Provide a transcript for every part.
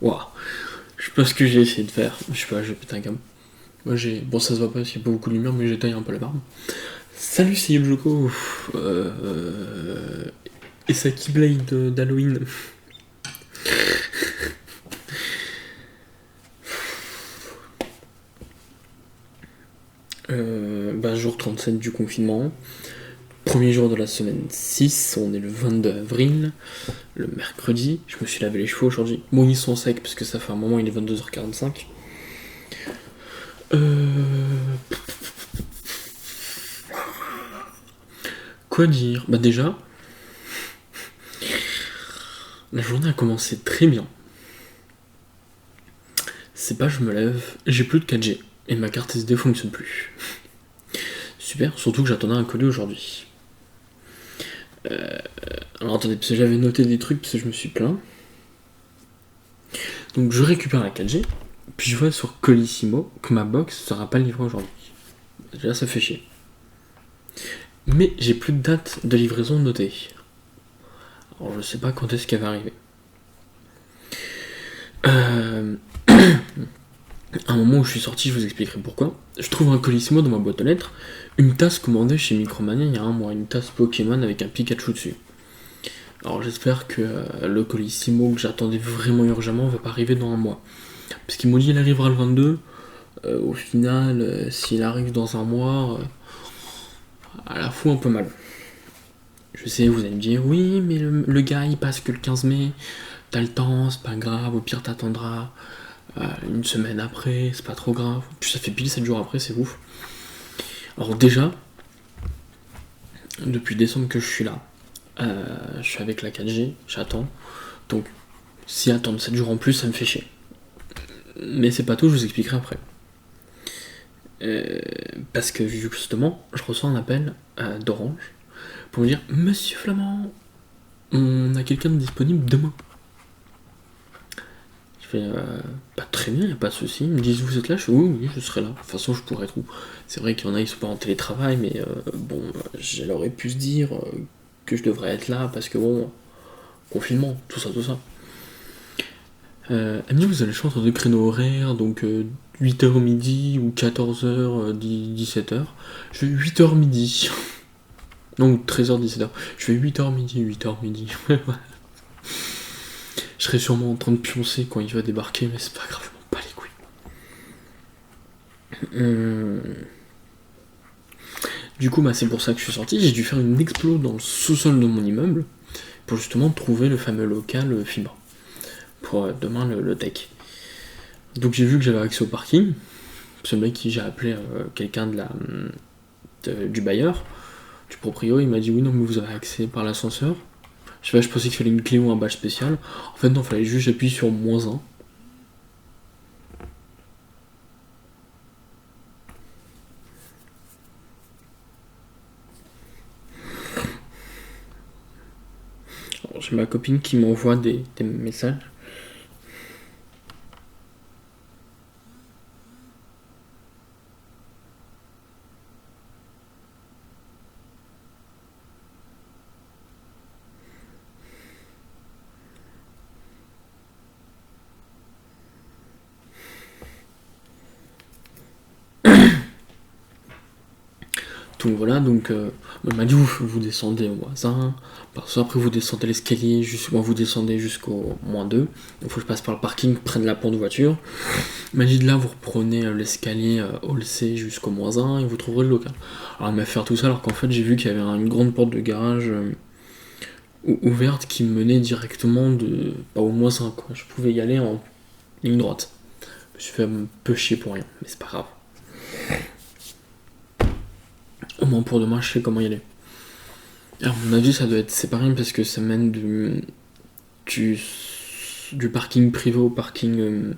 Waouh. Je sais pas ce que j'ai essayé de faire. Je sais pas, j'ai pété un câble. Moi j'ai. Bon, ça se voit pas parce qu'il y a pas beaucoup de lumière, mais j'ai taillé un peu la barbe. Salut, c'est Yebjoko. Et sa Keyblade d'Halloween. Jour 37 du confinement. Premier jour de la semaine 6, on est le 22 avril, le mercredi. Je me suis lavé les cheveux aujourd'hui. Bon, ils sont secs parce que ça fait un moment, il est 22h45. Quoi dire? Bah déjà, la journée a commencé très bien. C'est pas, je me lève, j'ai plus de 4G et ma carte SD fonctionne plus. Super, surtout que j'attendais un colis aujourd'hui. Alors attendez, parce que j'avais noté des trucs parce que je me suis plaint. Donc je récupère la 4G, puis je vois sur Colissimo que ma box sera pas livrée aujourd'hui. Déjà ça fait chier. Mais j'ai plus de date de livraison notée. Alors je sais pas quand est-ce qu'elle va arriver. À un moment où je suis sorti, je vous expliquerai pourquoi. Je trouve un Colissimo dans ma boîte aux lettres, une tasse commandée chez Micromania il y a un mois, une tasse Pokémon avec un Pikachu dessus. Alors j'espère que le Colissimo que j'attendais vraiment urgemment va pas arriver dans un mois. Parce qu'ils m'ont dit qu'il arrivera le 22. Au final, s'il arrive dans un mois, à la fout un peu mal. Je sais, vous allez me dire, oui, mais le gars il passe que le 15 mai, t'as le temps, c'est pas grave, au pire t'attendras une semaine après, c'est pas trop grave. Puis ça fait pile 7 jours après, c'est ouf. Alors déjà, depuis décembre que je suis là, je suis avec la 4G, j'attends. Donc, si attendre 7 jours en plus, ça me fait chier. Mais c'est pas tout, je vous expliquerai après. Parce que justement, je reçois un appel d'Orange pour me dire Monsieur Flamand, on a quelqu'un de disponible demain. Je fais pas très bien, y a pas de souci. Ils me disent vous êtes là, je fais oui, je serai là. De toute façon, je pourrais être où. C'est vrai qu'il y en a, ils sont pas en télétravail, mais bon, j'aurais pu se dire que je devrais être là parce que bon, confinement, tout ça, tout ça. Elle me dit vous avez le choix entre deux créneaux horaires, donc 8h midi ou 14h 17h. Je fais 8h midi. Donc 13h 17h. Je fais 8h midi, 8h midi. Je serai sûrement en train de pioncer quand il va débarquer, mais c'est pas grave, je m'en bats les couilles. Du coup, c'est pour ça que je suis sorti. J'ai dû faire une explo dans le sous-sol de mon immeuble pour justement trouver le fameux local fibre pour demain le tech. Donc j'ai vu que j'avais accès au parking. Ce mec qui j'ai appelé quelqu'un du bailleur, du proprio, il m'a dit oui non mais vous avez accès par l'ascenseur. Je sais pas, je pensais qu'il fallait une clé ou un badge spécial. En fait non, il fallait juste j'appuie sur -1. Alors, j'ai ma copine qui m'envoie des messages. Donc voilà, donc elle m'a dit vous descendez au voisin, après vous descendez l'escalier, vous descendez jusqu'au -2, donc faut que je passe par le parking près de la porte de voiture. Elle m'a dit de là vous reprenez l'escalier hall C jusqu'au -1 et vous trouverez le local. Alors elle m'a fait faire tout ça alors qu'en fait j'ai vu qu'il y avait une grande porte de garage ouverte qui menait directement au -1 quoi. Je pouvais y aller en ligne droite. Je me suis fait un peu chier pour rien, mais c'est pas grave. Au moins pour demain, je sais comment y aller. Alors, à mon avis, ça doit être séparé parce que ça mène du parking privé au parking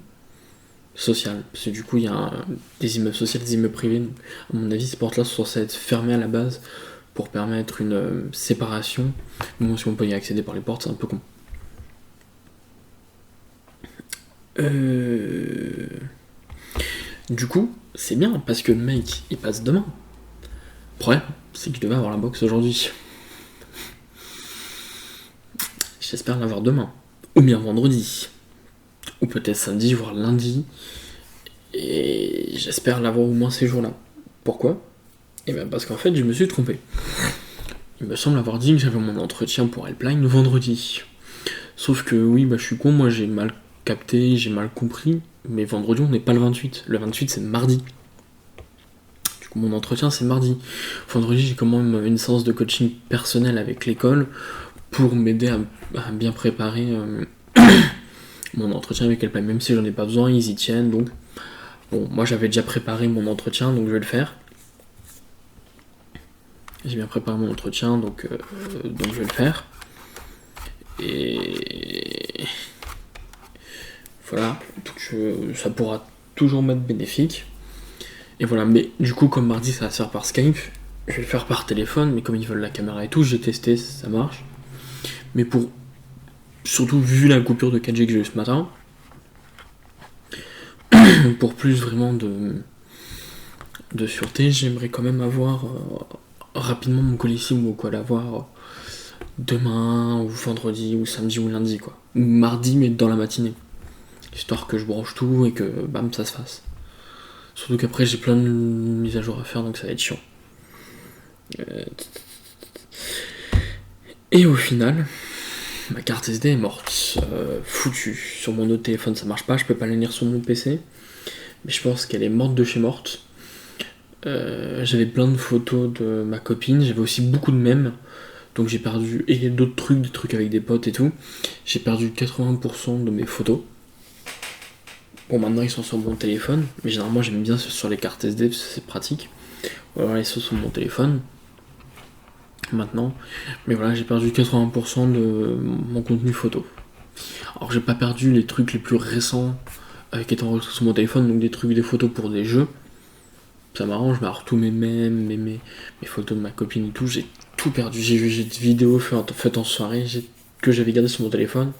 social. Parce que du coup, il y a des immeubles sociaux, des immeubles privés. Donc, à mon avis, ces portes-là sont censées être fermées à la base pour permettre une séparation. Bon, si on peut y accéder par les portes, c'est un peu con. Du coup, c'est bien parce que le mec, il passe demain. Le problème, c'est que je devais avoir la box aujourd'hui. J'espère l'avoir demain. Ou bien vendredi. ou peut-être samedi, voire lundi, et j'espère l'avoir au moins ces jours-là. Pourquoi ? Et bien parce qu'en fait, je me suis trompé. Il me semble avoir dit que j'avais mon entretien pour Helpline le vendredi. Sauf que oui, je suis con, moi j'ai mal capté, j'ai mal compris, mais vendredi on n'est pas le 28. Le 28 c'est mardi. Du coup mon entretien c'est mardi. Vendredi j'ai quand même une séance de coaching personnel avec l'école pour m'aider à bien préparer mon entretien avec Helpline. Même si j'en ai pas besoin, ils y tiennent, donc bon, moi j'avais déjà préparé mon entretien, donc je vais le faire. J'ai bien préparé mon entretien, donc je vais le faire. Et voilà, donc ça pourra toujours m'être bénéfique. Et voilà, mais du coup, comme mardi, ça va se faire par Skype, je vais le faire par téléphone, mais comme ils veulent la caméra et tout, j'ai testé, ça marche. Mais surtout vu la coupure de 4G que j'ai eu ce matin, pour plus vraiment de sûreté, j'aimerais quand même avoir rapidement mon colissime ou quoi l'avoir demain, ou vendredi, ou samedi, ou lundi, quoi. Ou mardi, mais dans la matinée. Histoire que je branche tout et que bam, ça se fasse. Surtout qu'après, j'ai plein de mises à jour à faire, donc ça va être chiant. Et au final, ma carte SD est morte. Foutue. Sur mon autre téléphone, ça marche pas, je peux pas la lire sur mon PC. Mais je pense qu'elle est morte de chez morte. J'avais plein de photos de ma copine, j'avais aussi beaucoup de mèmes. Donc j'ai perdu, et d'autres trucs, des trucs avec des potes et tout. J'ai perdu 80% de mes photos. Bon, maintenant ils sont sur mon téléphone, mais généralement j'aime bien sur les cartes SD parce que c'est pratique. Ou alors ils sont sur mon téléphone. Maintenant. Mais voilà, j'ai perdu 80% de mon contenu photo. Alors j'ai pas perdu les trucs les plus récents qui étaient enregistrés sur mon téléphone, donc des trucs, des photos pour des jeux. Ça m'arrange, mais alors tous mes mèmes, mes photos de ma copine et tout, j'ai tout perdu. J'ai des vidéos faites en soirée que j'avais gardées sur mon téléphone.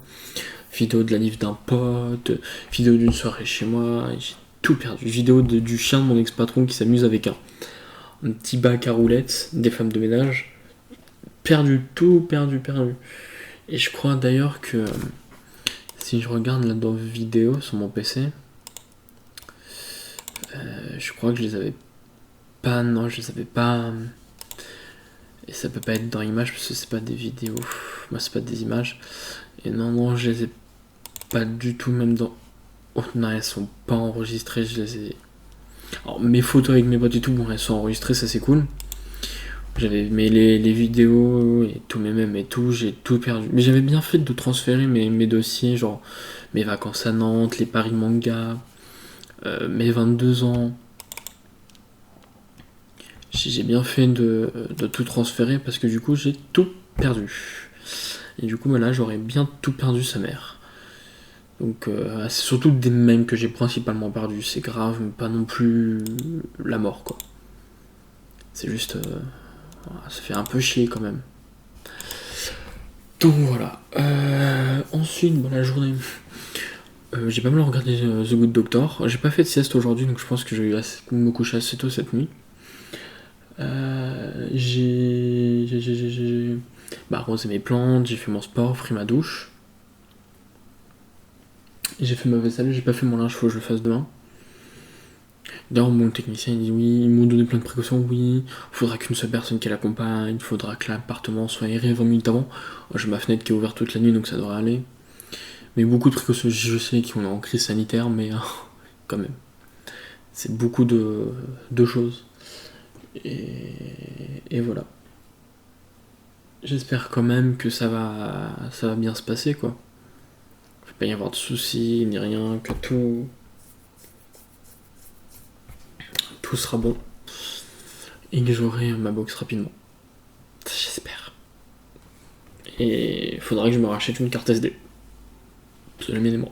Vidéo de la nif d'un pote, vidéo d'une soirée chez moi, j'ai tout perdu. Vidéo du chien de mon ex-patron qui s'amuse avec un petit bac à roulettes, des femmes de ménage. Perdu, tout perdu. Et je crois d'ailleurs que si je regarde là dans vidéo sur mon PC, je crois que je les avais pas, non, je les avais pas. Et ça peut pas être dans images parce que c'est pas des vidéos, moi c'est pas des images. Et non, je les ai pas du tout, même dans. Oh non, elles sont pas enregistrées, je les ai. Alors mes photos avec mes potes et tout, bon, elles sont enregistrées, ça c'est cool. Mais les vidéos et tous mes mèmes et tout, j'ai tout perdu. Mais j'avais bien fait de transférer mes dossiers, genre mes vacances à Nantes, les paris manga, mes 22 ans. J'ai bien fait de tout transférer parce que du coup j'ai tout perdu. Et du coup voilà, j'aurais bien tout perdu sa mère. Donc c'est surtout des mèmes que j'ai principalement perdu. C'est grave, mais pas non plus la mort quoi. C'est juste... ça fait un peu chier quand même. Donc voilà. Ensuite, la journée. J'ai pas mal regardé The Good Doctor. J'ai pas fait de sieste aujourd'hui, donc je pense que je vais me coucher assez tôt cette nuit. J'ai arrosé mes plantes, j'ai fait mon sport, pris ma douche. J'ai fait ma vaisselle, j'ai pas fait mon linge, faut que je le fasse demain. D'ailleurs, mon technicien il dit oui, ils m'ont donné plein de précautions, oui, faudra qu'une seule personne qui l'accompagne, faudra que l'appartement soit aéré 20 minutes avant. J'ai ma fenêtre qui est ouverte toute la nuit donc ça devrait aller. Mais beaucoup de précautions, je sais qu'on est en crise sanitaire, mais quand même. C'est beaucoup de choses. Et voilà. J'espère quand même que ça va bien se passer quoi. Il ne va pas y avoir de soucis ni rien, que tout sera bon. Et que j'aurai ma box rapidement. J'espère. Et il faudra que je me rachète une carte SD.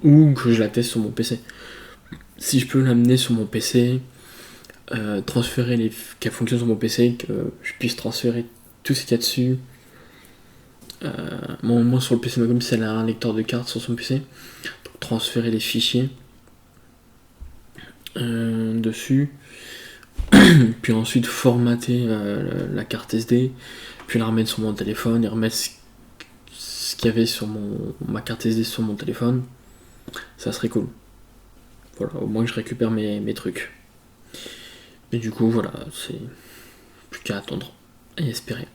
Ou que je la teste sur mon PC. Si je peux l'amener sur mon PC, transférer qu'elle fonctionne sur mon PC, que je puisse transférer tout ce qu'il y a dessus. Moi sur le PC, comme si elle a un lecteur de cartes sur son PC, donc transférer les fichiers dessus, puis ensuite formater la carte SD, puis la remettre sur mon téléphone et remettre ce qu'il y avait sur ma carte SD sur mon téléphone. Ça serait cool. Voilà, au moins que je récupère mes trucs. Et du coup, voilà, c'est plus qu'à attendre et espérer.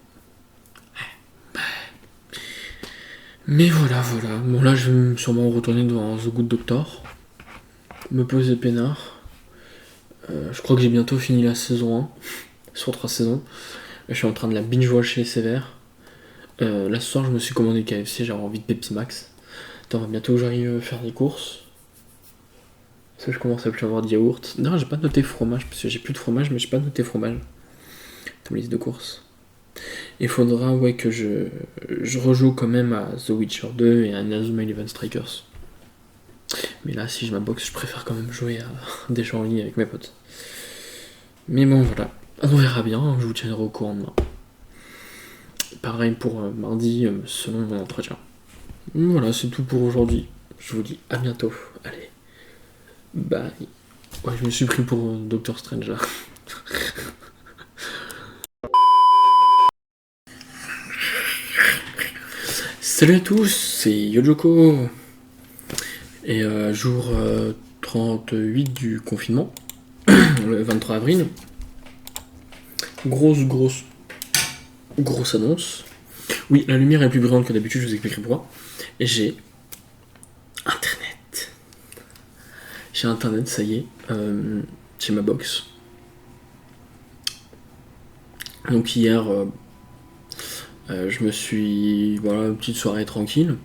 Mais voilà, voilà. Bon, là, je vais sûrement retourner devant The Good Doctor, me poser peinard. Je crois que j'ai bientôt fini la saison 1, sur 3 saisons. Je suis en train de la binge-watcher sévère. Là, ce soir, je me suis commandé KFC, j'avais envie de Pepsi Max. Attends, bientôt que j'arrive faire des courses. Parce que je commence à plus avoir de yaourt. Non, j'ai pas noté fromage, parce que j'ai plus de fromage, mais j'ai pas noté fromage. Dans ma liste de courses. Il faudra que je rejoue quand même à The Witcher 2 et à Inazuma Eleven Strikers. Mais là, si je m'aboxe, je préfère quand même jouer à des jeux en ligne avec mes potes. Mais bon, voilà. On verra bien, je vous tiendrai au courant demain. Pareil pour mardi, selon mon entretien. Voilà, c'est tout pour aujourd'hui. Je vous dis à bientôt. Allez. Bye. Ouais, je me suis pris pour Doctor Strange là. Salut à tous, c'est Yojoko. Et jour 38 du confinement, le 23 avril. Grosse annonce. Oui, la lumière est plus brillante que d'habitude, je vous expliquerai pourquoi. Et j'ai Internet. J'ai Internet, ça y est. J'ai ma box. Donc hier, je me suis... Voilà, une petite soirée tranquille.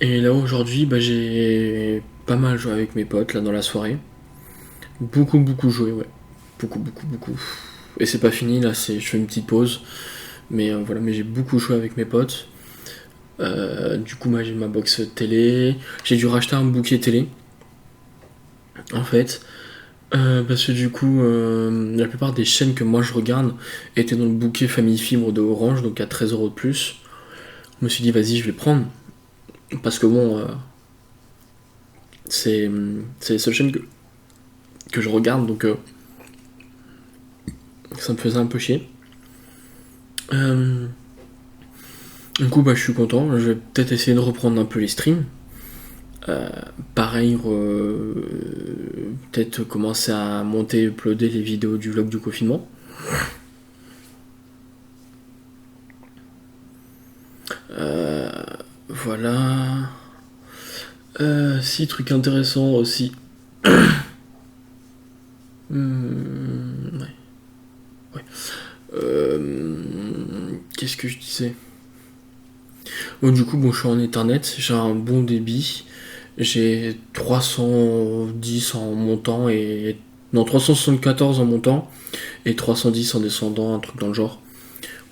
Et là aujourd'hui, j'ai pas mal joué avec mes potes là dans la soirée. Beaucoup joué, ouais. Beaucoup. Et c'est pas fini, là je fais une petite pause. Mais voilà, mais j'ai beaucoup joué avec mes potes. Du coup, j'ai ma box télé. J'ai dû racheter un bouquet télé. En fait. Parce que du coup, la plupart des chaînes que moi je regarde étaient dans le bouquet Famille Fibre de Orange, donc à 13€ de plus. Je me suis dit, vas-y, je vais prendre. Parce que bon, c'est les seules chaînes que je regarde, donc ça me faisait un peu chier. Du coup, je suis content. Je vais peut-être essayer de reprendre un peu les streams. Pareil, peut-être commencer à monter et uploader les vidéos du vlog du confinement. Voilà. Si, truc intéressant aussi. Ouais. Qu'est-ce que je disais? Bon, du coup, je suis en Ethernet, j'ai un bon débit. J'ai 310 en montant et... Non, 374 en montant et 310 en descendant, un truc dans le genre.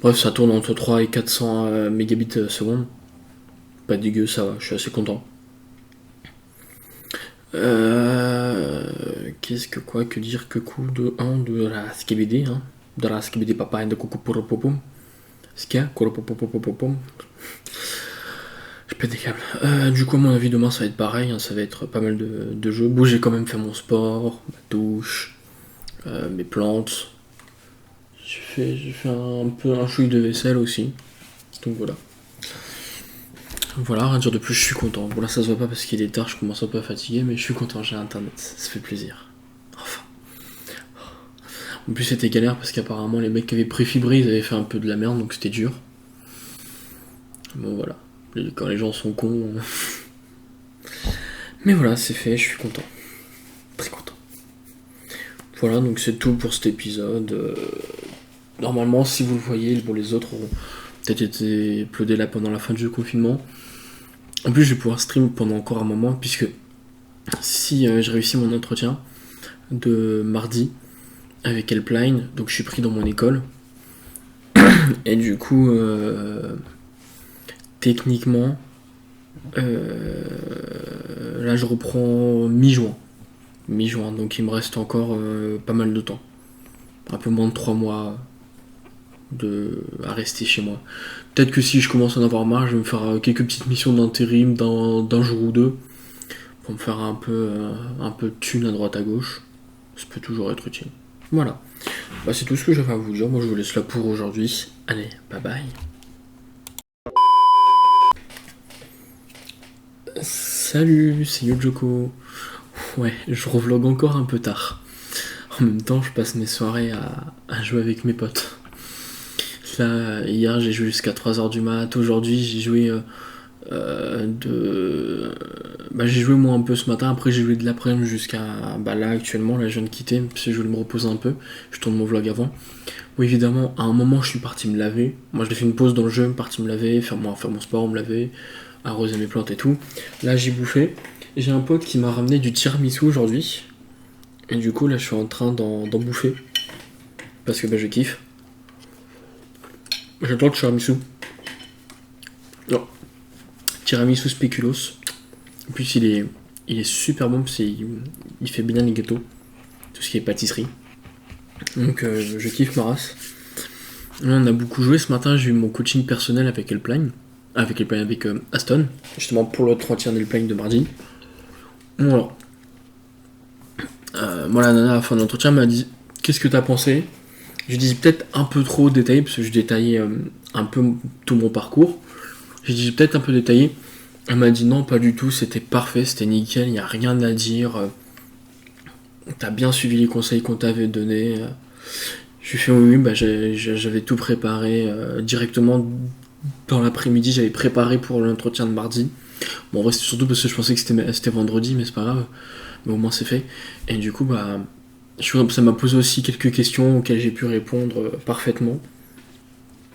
Bref, ça tourne entre 3 et 400 mégabits seconde. Pas dégueu, ça va, je suis assez content. Qu'est-ce que dire que coup de 1 de la skibidi, hein. De la skibidi papa et de coucou pour popom. Skia, popom. Je pète des câbles. Du coup, à mon avis, demain ça va être pareil, hein, ça va être pas mal de jeux. Bon, j'ai quand même fait mon sport, ma douche, mes plantes. J'ai fait un peu un chouille de vaisselle aussi. Donc voilà. Voilà, rien à dire de plus, je suis content. Bon là ça se voit pas parce qu'il est tard, je commence un peu à fatiguer, mais je suis content, j'ai internet, ça fait plaisir. Enfin. En plus c'était galère parce qu'apparemment les mecs qui avaient préfibré, ils avaient fait un peu de la merde, donc c'était dur. Bon voilà, quand les gens sont cons... Mais voilà, c'est fait, je suis content. Très content. Voilà, donc c'est tout pour cet épisode. Normalement, si vous le voyez, bon, les autres auront peut-être été uploadés là pendant la fin du confinement. En plus, je vais pouvoir stream pendant encore un moment, puisque si j'ai réussi mon entretien de mardi avec Helpline, donc je suis pris dans mon école. Et du coup, techniquement, là je reprends mi-juin. Mi-juin, donc il me reste encore pas mal de temps. Un peu moins de 3 mois à rester chez moi. Peut-être que si je commence à en avoir marre, je vais me faire quelques petites missions d'intérim d'un jour ou deux pour me faire un peu de thune à droite à gauche. Ça peut toujours être utile. Voilà. C'est tout ce que j'avais à vous dire. Moi je vous laisse là pour aujourd'hui. Allez, bye bye. Salut, c'est Yojoko. Ouais, je revlog encore un peu tard. En même temps, je passe mes soirées à jouer avec mes potes. Là, hier, j'ai joué jusqu'à 3 heures du mat. Aujourd'hui, j'ai joué j'ai joué moi un peu ce matin. Après, j'ai joué de l'après-midi jusqu'à. Là, actuellement, là, je viens de quitter. Parce que je voulais me reposer un peu. Je tourne mon vlog avant. Oui, évidemment, à un moment, je suis parti me laver. Moi, j'ai fait une pause dans le jeu, parti me laver, faire mon sport, me laver, arroser mes plantes et tout. Là, j'ai bouffé. J'ai un pote qui m'a ramené du tiramisu aujourd'hui. Et du coup, là, je suis en train d'en bouffer. Parce que je kiffe. J'adore le tiramisu. Non, tiramisu spéculoos. En plus, il est super bon parce qu'il fait bien les gâteaux. Tout ce qui est pâtisserie. Donc, je kiffe ma race. Là, on a beaucoup joué ce matin. J'ai eu mon coaching personnel avec Helpline. Avec Aston. Justement pour l'entretien d'Helpline de mardi. Voilà. Moi, la nana, à la fin de l'entretien, m'a dit qu'est-ce que t'as pensé. Je dis peut-être un peu trop détaillé, parce que je détaillais un peu tout mon parcours. J'ai dit peut-être un peu détaillé. Elle m'a dit non, pas du tout, c'était parfait, c'était nickel, il n'y a rien à dire. T'as bien suivi les conseils qu'on t'avait donnés. Je lui ai fait oui, j'avais tout préparé directement dans l'après-midi, j'avais préparé pour l'entretien de mardi. Bon, en vrai, c'était surtout parce que je pensais que c'était vendredi, mais c'est pas grave. Mais au moins, c'est fait. Et du coup, ça m'a posé aussi quelques questions auxquelles j'ai pu répondre parfaitement.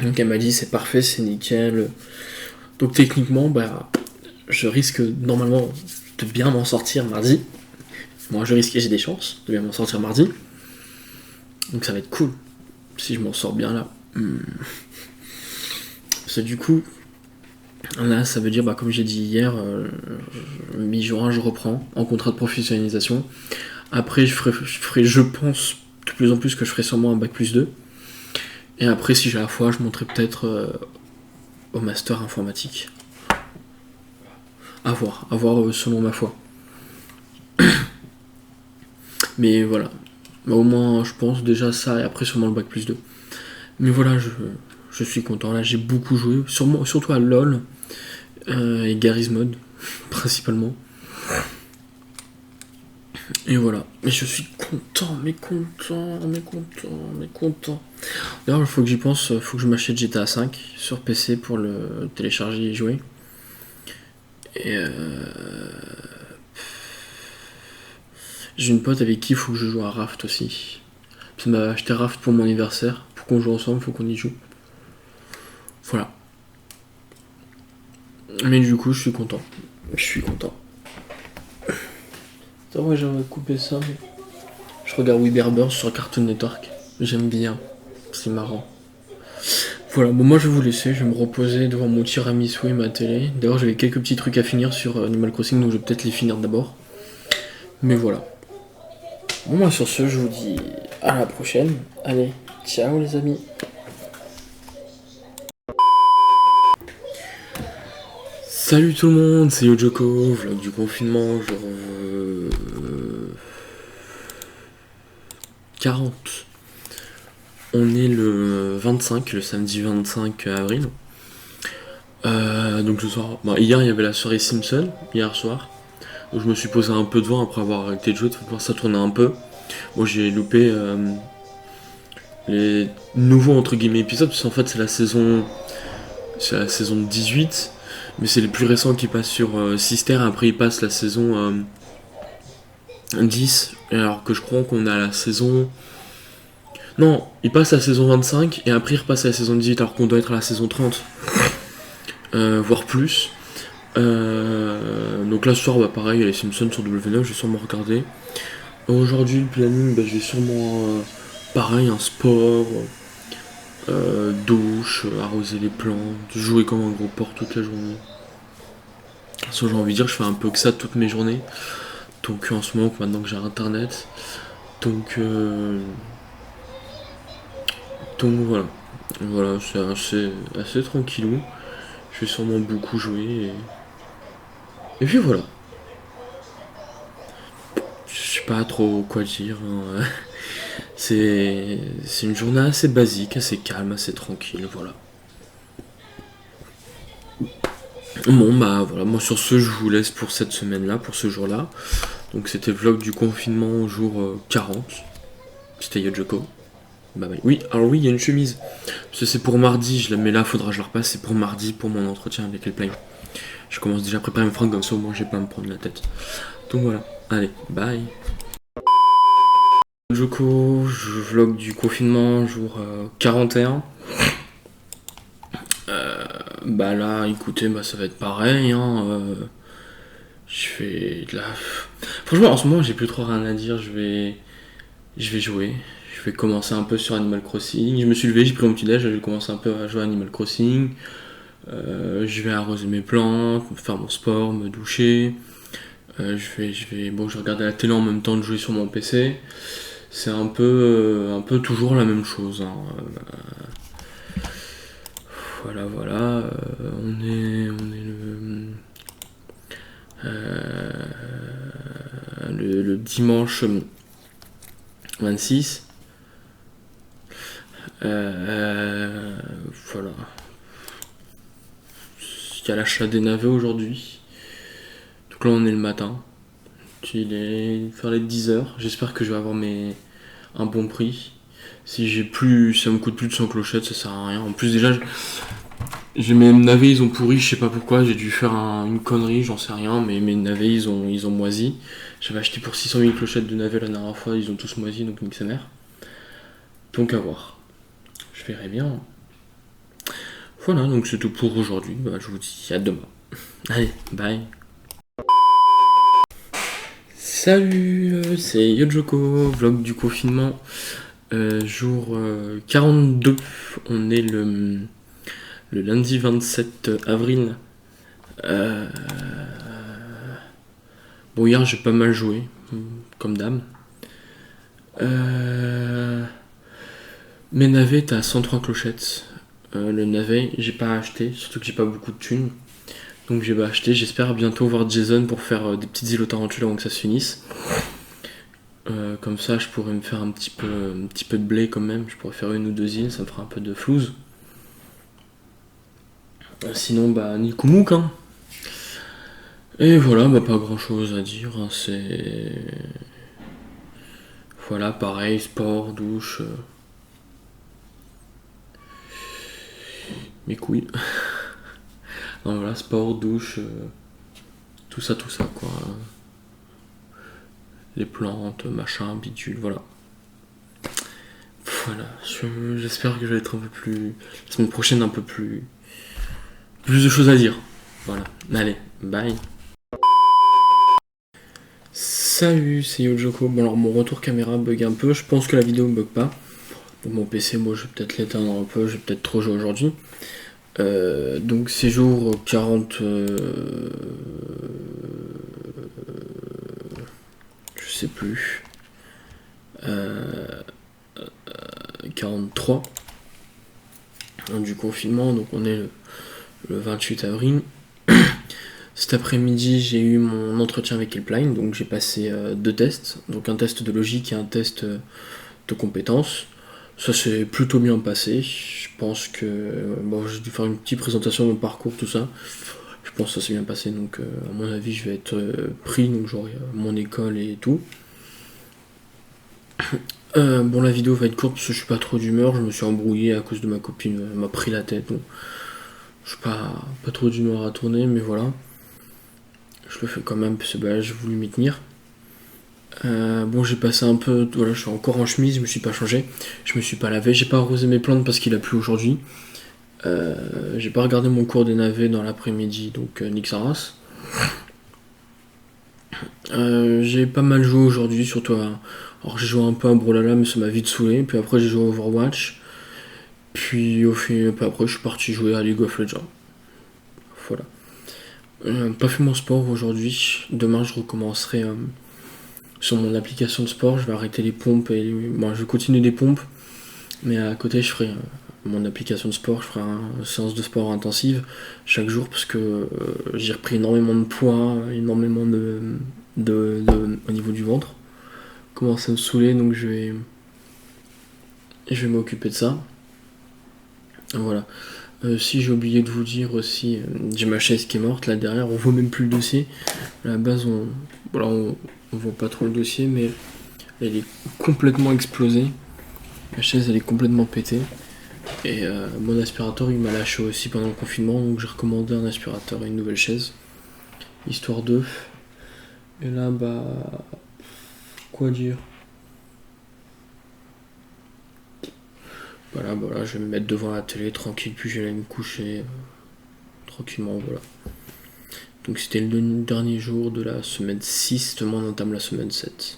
Donc, elle m'a dit c'est parfait, c'est nickel. Donc, techniquement, je risque normalement de bien m'en sortir mardi. Moi, je risque, j'ai des chances de bien m'en sortir mardi. Donc, ça va être cool si je m'en sors bien là. Parce que du coup, là, ça veut dire, comme j'ai dit hier, mi-juin, je reprends en contrat de professionnalisation. Après, je ferai, je pense, de plus en plus que je ferai sûrement un bac+2. Et après, si j'ai la foi, je monterai peut-être au master informatique. À voir selon ma foi. Mais voilà. Au moins, je pense déjà ça, et après sûrement le bac+2. Mais voilà, je suis content. Là, j'ai beaucoup joué, surtout à LoL et Garry's Mod, principalement. Et voilà. Mais je suis content. D'ailleurs, il faut que j'y pense, il faut que je m'achète GTA 5 sur PC pour le télécharger et jouer. Et j'ai une pote avec qui il faut que je joue à Raft aussi. Ça m'a acheté Raft pour mon anniversaire. Pour qu'on joue ensemble, il faut qu'on y joue. Voilà. Mais du coup, je suis content. C'est vrai, j'aimerais couper ça. Mais... je regarde We Bear Birds sur Cartoon Network. J'aime bien. C'est marrant. Voilà, moi je vais vous laisser, je vais me reposer devant mon tiramisu et ma télé. D'ailleurs j'avais quelques petits trucs à finir sur Animal Crossing, donc je vais peut-être les finir d'abord. Mais voilà. Bon, moi sur ce, je vous dis à la prochaine. Allez, ciao les amis. Salut tout le monde, c'est Yojoko, vlog du confinement, genre 40. On est le 25, le samedi 25 avril. Donc ce soir, hier il y avait la soirée Simpson, hier soir. Donc je me suis posé un peu devant après avoir arrêté de jouer, de voir ça tourner un peu. Moi j'ai loupé les nouveaux entre guillemets épisodes, parce qu'en fait c'est la saison 18, mais c'est les plus récents qui passent sur Sister, après ils passent la saison 10, alors que je crois qu'on a la saison... Non, ils passent la saison 25, et après ils repassent à la saison 18, alors qu'on doit être à la saison 30. Voire plus. Donc là ce soir pareil, les Simpsons sur W9, je vais sûrement regarder. Aujourd'hui le planning, je vais sûrement pareil, un sport, douche, arroser les plantes, jouer comme un gros porc toute la journée. Ça j'ai envie de dire, je fais un peu que ça toutes mes journées. Donc en ce moment maintenant que j'ai internet. Donc voilà. Voilà, c'est assez tranquillou. Je vais sûrement beaucoup jouer et puis voilà. Je sais pas trop quoi dire. Hein. C'est une journée assez basique, assez calme, assez tranquille, voilà. Bon bah voilà, moi sur ce je vous laisse pour cette semaine-là, pour ce jour-là. Donc c'était le vlog du confinement jour 40. C'était Yojoko. Bah oui, alors oui, il y a une chemise. Parce que c'est pour mardi, je la mets là, faudra que je la repasse. C'est pour mardi, pour mon entretien avec les plays. Je commence déjà à préparer mes fringues comme ça, au moins j'ai pas à me prendre la tête. Donc voilà, allez, bye. Yojoko, je vlog du confinement jour 41. Bah là, écoutez, bah ça va être pareil, hein. Je fais de la... Franchement, en ce moment, j'ai plus trop rien à dire. Je vais jouer. Je vais commencer un peu sur Animal Crossing. Je me suis levé, j'ai pris mon petit déj, je vais commencer un peu à jouer à Animal Crossing. Je vais arroser mes plantes, faire mon sport, me doucher. Bon, je vais regarder la télé en même temps de jouer sur mon PC. C'est un peu toujours la même chose, hein. Voilà, voilà. On est le dimanche 26. Voilà. Il y a l'achat des navets aujourd'hui. Donc là, on est le matin. Il est vers les 10 heures. J'espère que je vais avoir un bon prix. Si ça me coûte plus de 100 clochettes, ça sert à rien. En plus, déjà, j'ai mes navets, ils ont pourri, je sais pas pourquoi. J'ai dû faire une connerie, j'en sais rien. Mais mes navets, ils ont moisi. J'avais acheté pour 600 000 clochettes de navets la dernière fois, ils ont tous moisi, donc nique sa mère. Donc à voir. Je verrai bien. Voilà, donc c'est tout pour aujourd'hui. Bah, je vous dis à demain. Allez, bye. Salut, c'est Yojoko, vlog du confinement, jour 42. On est le lundi 27 avril. Euh, bon, hier j'ai pas mal joué, comme d'hab. Mes navets, t'as 103 clochettes. Le navet, j'ai pas acheté, surtout que j'ai pas beaucoup de thunes. Donc j'ai pas acheté. J'espère bientôt voir Jason pour faire des petites îles aux tarentules avant que ça se finisse. Comme ça, je pourrais me faire un petit peu de blé quand même. Je pourrais faire une ou deux îles, ça me fera un peu de flouze. Sinon, bah, Nikomouk, hein. Et voilà, bah, pas grand chose à dire. Hein, c'est. Voilà, pareil, sport, douche. Mes couilles. Non, voilà, sport, douche. Tout ça, quoi. Les plantes, machin, bidule, voilà. Voilà, j'espère que je vais être un peu plus. La semaine prochaine, un peu plus. Plus de choses à dire. Voilà, allez, bye. Salut, c'est Yojoko. Bon, alors mon retour caméra bug un peu. Je pense que la vidéo bug pas. Bon, mon PC, moi, je vais peut-être l'éteindre un peu. Je vais peut-être trop jouer aujourd'hui. Donc, c'est jour 40. Je sais plus. 43 du confinement. Donc, on est le 28 avril. Cet après-midi, j'ai eu mon entretien avec Helpline, donc j'ai passé deux tests, donc un test de logique et un test de compétences. Ça s'est plutôt bien passé. Je pense que bon, j'ai dû faire une petite présentation de mon parcours, tout ça. Je pense que ça s'est bien passé, donc à mon avis, je vais être pris, donc j'aurai mon école et tout. Bon, la vidéo va être courte parce que je suis pas trop d'humeur. Je me suis embrouillé à cause de ma copine, elle m'a pris la tête. Donc je suis pas trop d'humeur à tourner, mais voilà. Je le fais quand même parce que bah, j'ai voulu m'y tenir. Bon, j'ai passé un peu. Voilà, je suis encore en chemise, je me suis pas changé. Je me suis pas lavé. J'ai pas arrosé mes plantes parce qu'il a plu aujourd'hui. J'ai pas regardé mon cours des navets dans l'après-midi, donc Nick Saras. J'ai pas mal joué aujourd'hui, surtout à. Alors j'ai joué un peu à Brawlhalla, mais ça m'a vite saoulé. Puis après, j'ai joué à Overwatch. Puis après, je suis parti jouer à League of Legends. Voilà. Pas fait mon sport aujourd'hui. Demain, je recommencerai sur mon application de sport. Je vais arrêter les pompes et bon, je vais continuer les pompes, mais à côté, je ferai mon application de sport. Je ferai une séance de sport intensive chaque jour parce que j'ai repris énormément de poids, énormément au niveau du ventre. Commence à me saouler, donc je vais m'occuper de ça. Voilà. Si j'ai oublié de vous dire aussi, j'ai ma chaise qui est morte là derrière, on voit même plus le dossier. À la base, on voit pas trop le dossier, mais elle est complètement explosée. La chaise, elle est complètement pétée. Et mon aspirateur, il m'a lâché aussi pendant le confinement, donc j'ai recommandé un aspirateur et une nouvelle chaise, histoire de. Et là, bah, quoi dire? Voilà, je vais me mettre devant la télé tranquille, puis je vais aller me coucher tranquillement, voilà. Donc c'était le dernier jour de la semaine 6, demain on entame la semaine 7.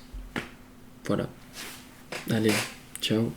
Voilà. Allez, ciao.